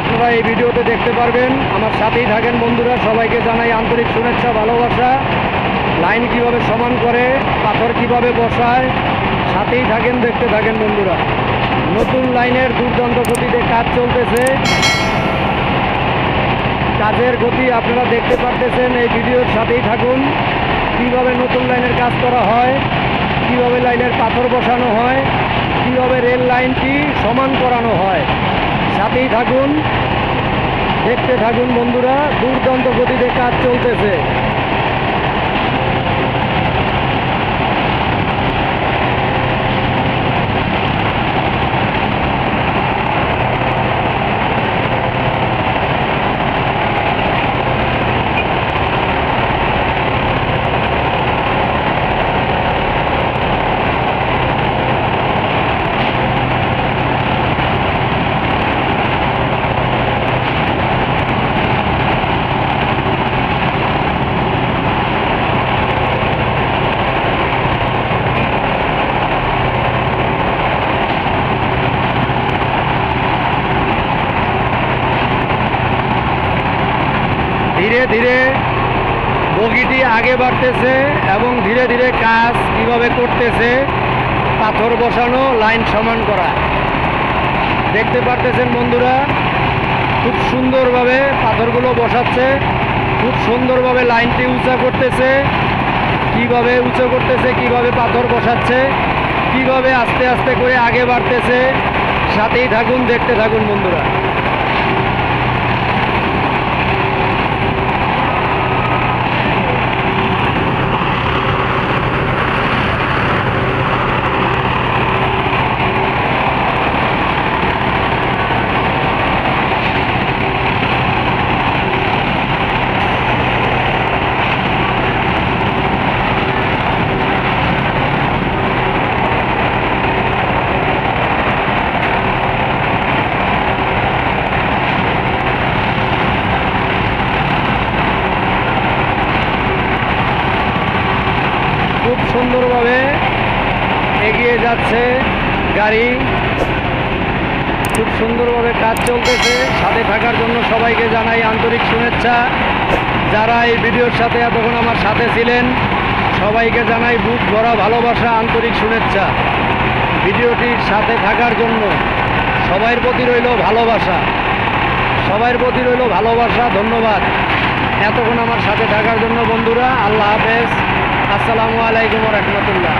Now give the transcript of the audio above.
আপনারা এই ভিডিওতে দেখতে পারবেন। আমার সাথেই থাকেন বন্ধুরা। সবাইকে জানাই আন্তরিক শুভেচ্ছা, ভালোবাসা। লাইন কিভাবে সমান করে, পাথর কিভাবে বসায়, সাথেই থাকেন, দেখতে থাকেন বন্ধুরা। নতুন লাইনের দুর্দান্ত গতিতে কাজ চলতেছে। কাজের গতি আপনারা দেখতে পারতেছেন। এই ভিডিওর সাথেই থাকুন। কিভাবে নতুন লাইনের কাজ করা হয়, কিভাবে লাইনের পাথর বসানো হয়, কিভাবে রেল লাইনটি সমান করানো হয়, সাথেই থাকুন, দেখতে থাকুন বন্ধুরা। দুর্দান্ত গতিতে কাজ চলতেছে। ধীরে ধীরে বগিটি আগে বাড়তেছে এবং ধীরে ধীরে কাজ কিভাবে করতেছে, পাথর বসানো, লাইন সমান করা, দেখতে পারতেছেন বন্ধুরা। খুব সুন্দরভাবে পাথরগুলো বসাচ্ছে, খুব সুন্দরভাবে লাইনটি উঁচা করতেছে। কিভাবে উঁচু করতেছে, কিভাবে পাথর বসাচ্ছে, কিভাবে আস্তে আস্তে করে আগে বাড়তেছে, সাথেই থাকুন, দেখতে থাকুন বন্ধুরা। খুব সুন্দরভাবে এগিয়ে যাচ্ছে গাড়ি, খুব সুন্দরভাবে কাজ চলতেছে। সাথে থাকার জন্য সবাইকে জানাই আন্তরিক শুভেচ্ছা। যারা এই ভিডিওর সাথে এতক্ষণ আমার সাথে ছিলেন, সবাইকে জানাই বুক ভরা ভালোবাসা, আন্তরিক শুভেচ্ছা। ভিডিওটির সাথে থাকার জন্য সবার প্রতি রইল ভালোবাসা, সবার প্রতি রইল ভালোবাসা। ধন্যবাদ এতক্ষণ আমার সাথে থাকার জন্য বন্ধুরা। আল্লাহ হাফেজ। আসসালামু আলাইকুম ওয়া রাহমাতুল্লাহ।